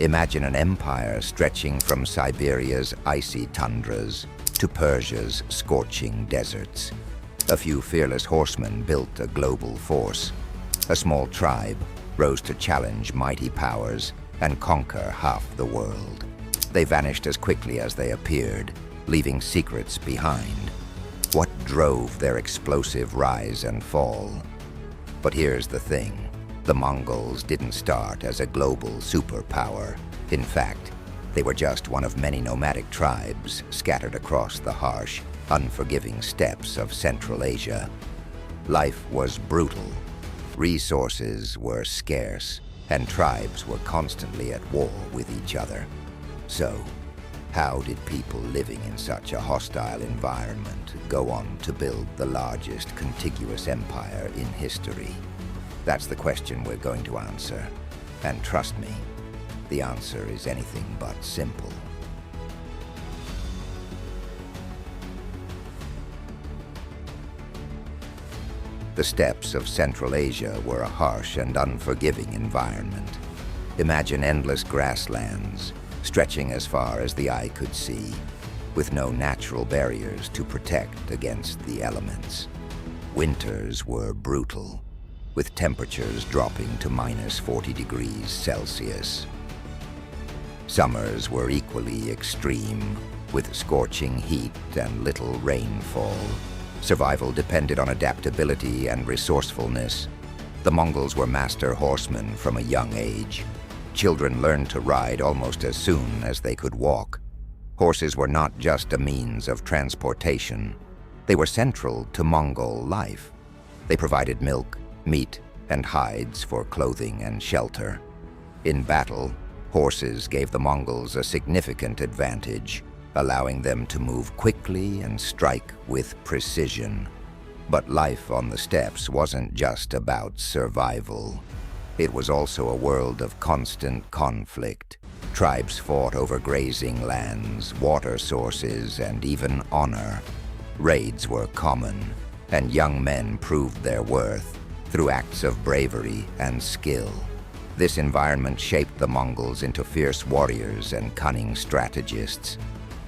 Imagine an empire stretching from Siberia's icy tundras to Persia's scorching deserts. A few fearless horsemen built a global force. A small tribe rose to challenge mighty powers and conquer half the world. They vanished as quickly as they appeared, leaving secrets behind. What drove their explosive rise and fall? But here's the thing. The Mongols didn't start as a global superpower. In fact, they were just one of many nomadic tribes scattered across the harsh, unforgiving steppes of Central Asia. Life was brutal. Resources were scarce, and tribes were constantly at war with each other. So, how did people living in such a hostile environment go on to build the largest contiguous empire in history? That's the question we're going to answer. And trust me, the answer is anything but simple. The steppes of Central Asia were a harsh and unforgiving environment. Imagine endless grasslands, stretching as far as the eye could see, with no natural barriers to protect against the elements. Winters were brutal, with temperatures dropping to -40 degrees Celsius. Summers were equally extreme, with scorching heat and little rainfall. Survival depended on adaptability and resourcefulness. The Mongols were master horsemen from a young age. Children learned to ride almost as soon as they could walk. Horses were not just a means of transportation. They were central to Mongol life. They provided milk, meat, and hides for clothing and shelter. In battle, horses gave the Mongols a significant advantage, allowing them to move quickly and strike with precision. But life on the steppes wasn't just about survival. It was also a world of constant conflict. Tribes fought over grazing lands, water sources, and even honor. Raids were common, and young men proved their worth through acts of bravery and skill. This environment shaped the Mongols into fierce warriors and cunning strategists.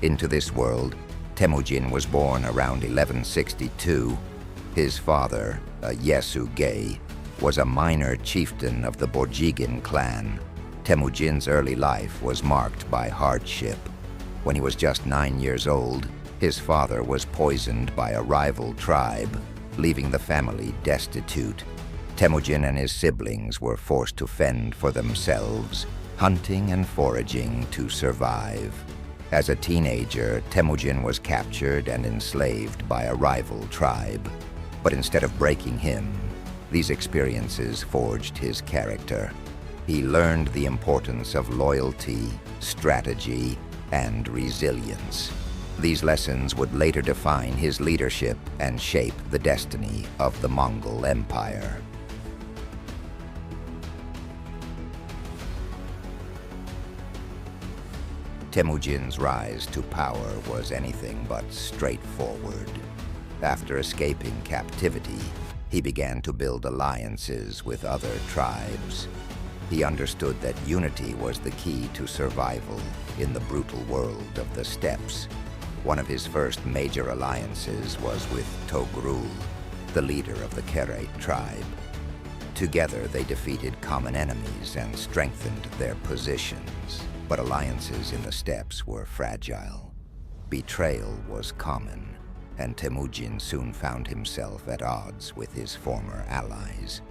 Into this world, Temujin was born around 1162. His father, Yesugei, was a minor chieftain of the Borjigin clan. Temujin's early life was marked by hardship. When he was just 9 years old, his father was poisoned by a rival tribe, leaving the family destitute. Temujin and his siblings were forced to fend for themselves, hunting and foraging to survive. As a teenager, Temujin was captured and enslaved by a rival tribe. But instead of breaking him, these experiences forged his character. He learned the importance of loyalty, strategy, and resilience. These lessons would later define his leadership and shape the destiny of the Mongol Empire. Temujin's rise to power was anything but straightforward. After escaping captivity, he began to build alliances with other tribes. He understood that unity was the key to survival in the brutal world of the steppes. One of his first major alliances was with Togrul, the leader of the Karaite tribe. Together, they defeated common enemies and strengthened their positions. But alliances in the steppes were fragile. Betrayal was common, and Temujin soon found himself at odds with his former allies.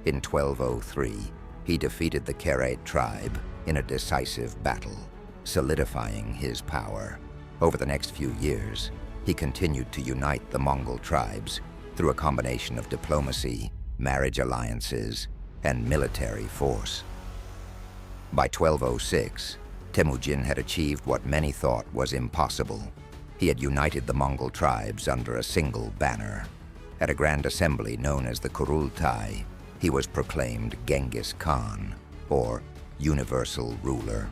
In 1203, he defeated the Karaite tribe in a decisive battle, solidifying his power. Over the next few years, he continued to unite the Mongol tribes through a combination of diplomacy, marriage alliances, and military force. By 1206, Temujin had achieved what many thought was impossible. He had united the Mongol tribes under a single banner. At a grand assembly known as the Kurultai, he was proclaimed Genghis Khan, or universal ruler.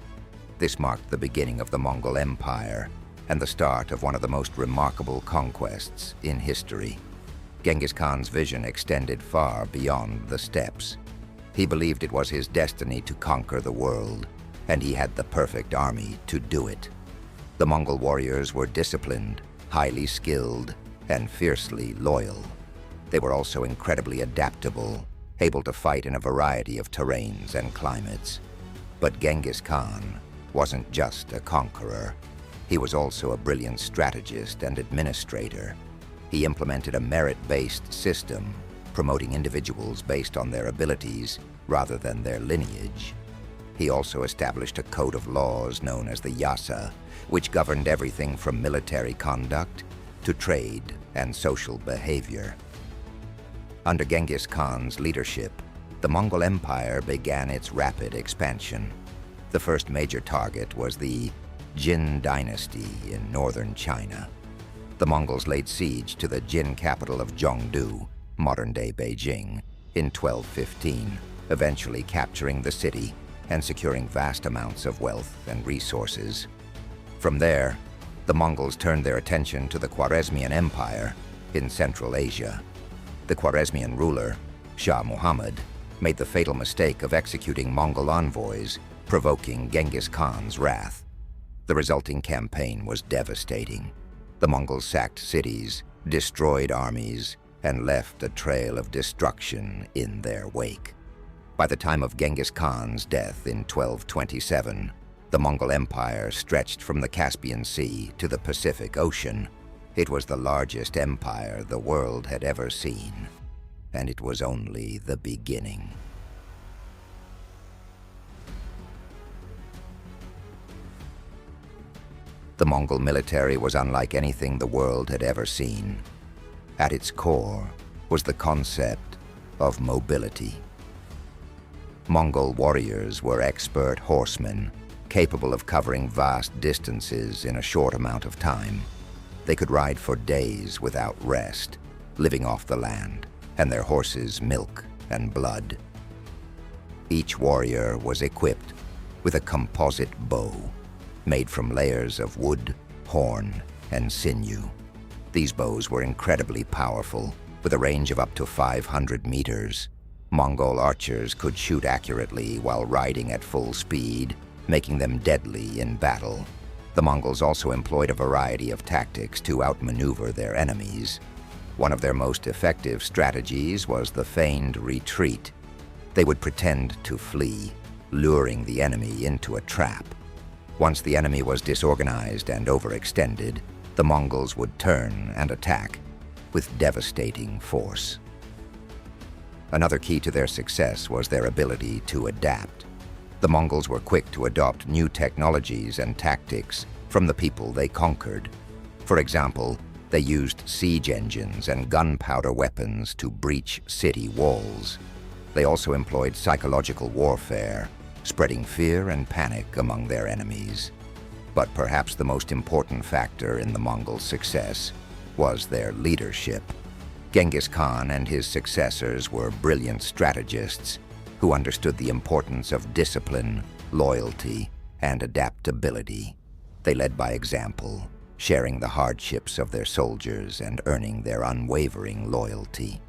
This marked the beginning of the Mongol Empire and the start of one of the most remarkable conquests in history. Genghis Khan's vision extended far beyond the steppes. He believed it was his destiny to conquer the world, and he had the perfect army to do it. The Mongol warriors were disciplined, highly skilled, and fiercely loyal. They were also incredibly adaptable, able to fight in a variety of terrains and climates. But Genghis Khan wasn't just a conqueror. He was also a brilliant strategist and administrator. He implemented a merit-based system, promoting individuals based on their abilities rather than their lineage. He also established a code of laws known as the Yasa, which governed everything from military conduct to trade and social behavior. Under Genghis Khan's leadership, the Mongol Empire began its rapid expansion. The first major target was the Jin dynasty in northern China. The Mongols laid siege to the Jin capital of Zhongdu, modern-day Beijing, in 1215, eventually capturing the city and securing vast amounts of wealth and resources. From there, the Mongols turned their attention to the Khwarezmian Empire in Central Asia. The Khwarezmian ruler, Shah Muhammad, made the fatal mistake of executing Mongol envoys, provoking Genghis Khan's wrath. The resulting campaign was devastating. The Mongols sacked cities, destroyed armies, and left a trail of destruction in their wake. By the time of Genghis Khan's death in 1227, the Mongol Empire stretched from the Caspian Sea to the Pacific Ocean. It was the largest empire the world had ever seen, and it was only the beginning. The Mongol military was unlike anything the world had ever seen. At its core was the concept of mobility. Mongol warriors were expert horsemen, capable of covering vast distances in a short amount of time. They could ride for days without rest, living off the land, and their horses' milk and blood. Each warrior was equipped with a composite bow, made from layers of wood, horn, and sinew. These bows were incredibly powerful, with a range of up to 500 meters. Mongol archers could shoot accurately while riding at full speed, making them deadly in battle. The Mongols also employed a variety of tactics to outmaneuver their enemies. One of their most effective strategies was the feigned retreat. They would pretend to flee, luring the enemy into a trap. Once the enemy was disorganized and overextended, the Mongols would turn and attack with devastating force. Another key to their success was their ability to adapt. The Mongols were quick to adopt new technologies and tactics from the people they conquered. For example, they used siege engines and gunpowder weapons to breach city walls. They also employed psychological warfare, spreading fear and panic among their enemies. But perhaps the most important factor in the Mongol success was their leadership. Genghis Khan and his successors were brilliant strategists who understood the importance of discipline, loyalty, and adaptability. They led by example, sharing the hardships of their soldiers and earning their unwavering loyalty.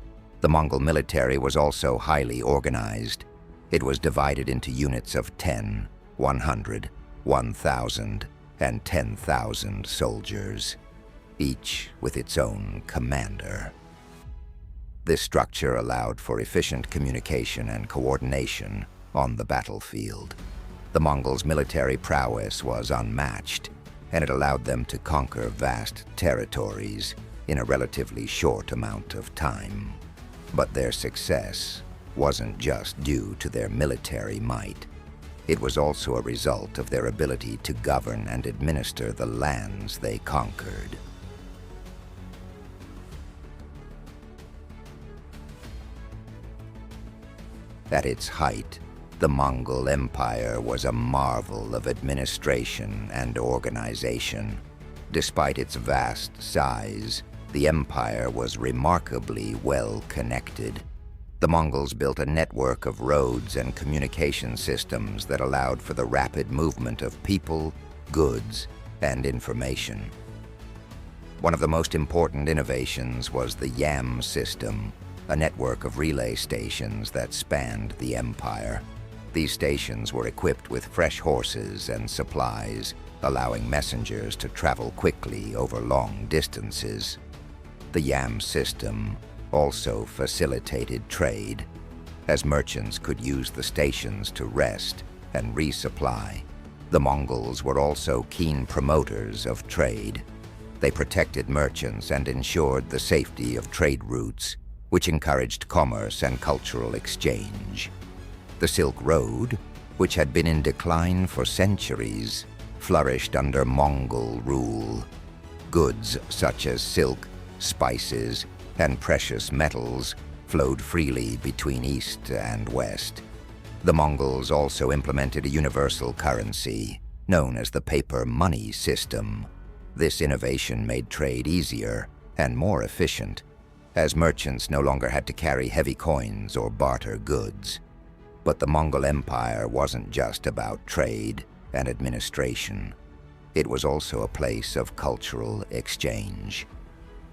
The Mongol military was also highly organized. It was divided into units of 10, 100, 1,000, and 10,000 soldiers, each with its own commander. This structure allowed for efficient communication and coordination on the battlefield. The Mongols' military prowess was unmatched, and it allowed them to conquer vast territories in a relatively short amount of time. But their success wasn't just due to their military might. It was also a result of their ability to govern and administer the lands they conquered. At its height, the Mongol Empire was a marvel of administration and organization. Despite its vast size, the empire was remarkably well connected. The Mongols built a network of roads and communication systems that allowed for the rapid movement of people, goods, and information. One of the most important innovations was the Yam system, a network of relay stations that spanned the empire. These stations were equipped with fresh horses and supplies, allowing messengers to travel quickly over long distances. The yam system also facilitated trade, as merchants could use the stations to rest and resupply. The Mongols were also keen promoters of trade. They protected merchants and ensured the safety of trade routes, which encouraged commerce and cultural exchange. The Silk Road, which had been in decline for centuries, flourished under Mongol rule. Goods such as silk, spices, and precious metals flowed freely between East and West. The Mongols also implemented a universal currency, known as the paper money system. This innovation made trade easier and more efficient, as merchants no longer had to carry heavy coins or barter goods. But the Mongol Empire wasn't just about trade and administration. It was also a place of cultural exchange.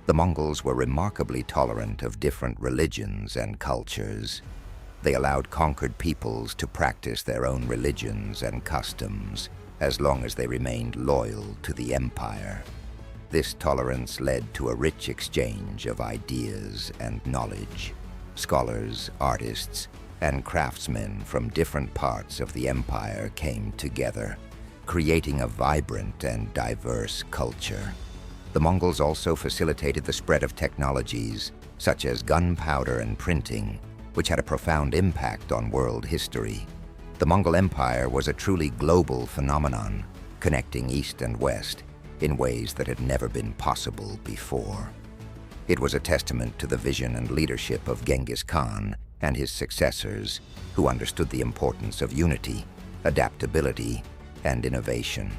The Mongols were remarkably tolerant of different religions and cultures. They allowed conquered peoples to practice their own religions and customs, as long as they remained loyal to the empire. This tolerance led to a rich exchange of ideas and knowledge. Scholars, artists, and craftsmen from different parts of the empire came together, creating a vibrant and diverse culture. The Mongols also facilitated the spread of technologies such as gunpowder and printing, which had a profound impact on world history. The Mongol Empire was a truly global phenomenon, connecting East and West in ways that had never been possible before. It was a testament to the vision and leadership of Genghis Khan and his successors, who understood the importance of unity, adaptability, and innovation.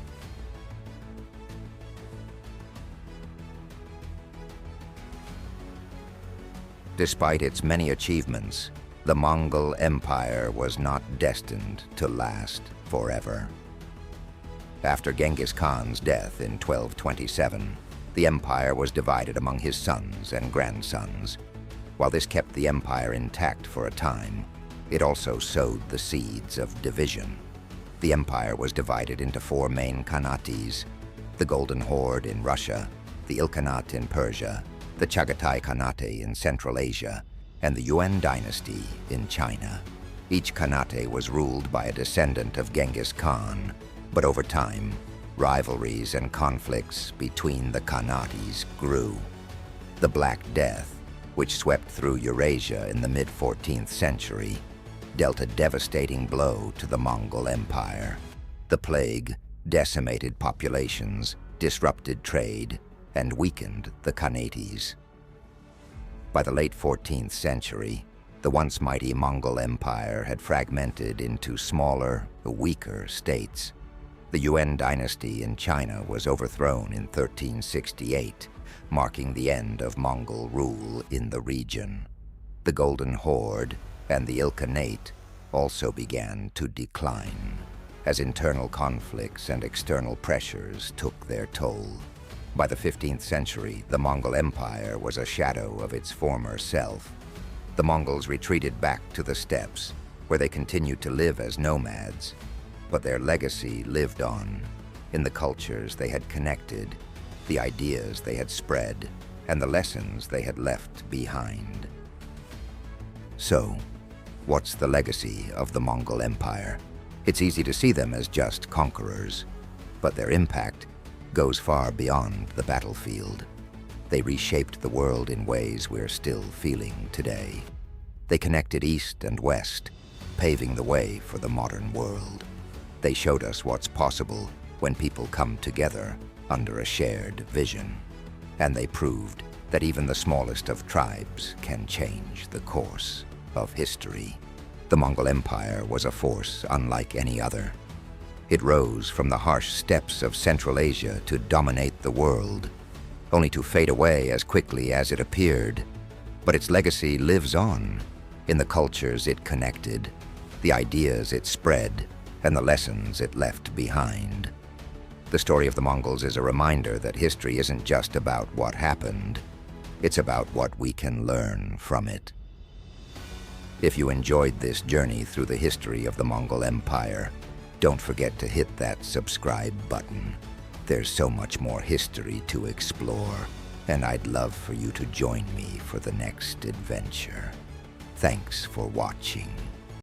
Despite its many achievements, the Mongol Empire was not destined to last forever. After Genghis Khan's death in 1227, the empire was divided among his sons and grandsons. While this kept the empire intact for a time, it also sowed the seeds of division. The empire was divided into four main khanates: the Golden Horde in Russia, the Ilkhanate in Persia, the Chagatai Khanate in Central Asia, and the Yuan dynasty in China. Each khanate was ruled by a descendant of Genghis Khan, but over time, rivalries and conflicts between the khanates grew. The Black Death, which swept through Eurasia in the mid-14th century, dealt a devastating blow to the Mongol Empire. The plague decimated populations, disrupted trade, and weakened the Khanates. By the late 14th century, the once mighty Mongol Empire had fragmented into smaller, weaker states. The Yuan dynasty in China was overthrown in 1368, marking the end of Mongol rule in the region. The Golden Horde and the Ilkhanate also began to decline, as internal conflicts and external pressures took their toll. By the 15th century, the Mongol Empire was a shadow of its former self. The Mongols retreated back to the steppes, where they continued to live as nomads. But their legacy lived on, in the cultures they had connected, the ideas they had spread, and the lessons they had left behind. So, what's the legacy of the Mongol Empire? It's easy to see them as just conquerors, but their impact goes far beyond the battlefield. They reshaped the world in ways we're still feeling today. They connected East and West, paving the way for the modern world. They showed us what's possible when people come together under a shared vision. And they proved that even the smallest of tribes can change the course of history. The Mongol Empire was a force unlike any other. It rose from the harsh steppes of Central Asia to dominate the world, only to fade away as quickly as it appeared. But its legacy lives on, in the cultures it connected, the ideas it spread, and the lessons it left behind. The story of the Mongols is a reminder that history isn't just about what happened, it's about what we can learn from it. If you enjoyed this journey through the history of the Mongol Empire, don't forget to hit that subscribe button. There's so much more history to explore, and I'd love for you to join me for the next adventure. Thanks for watching.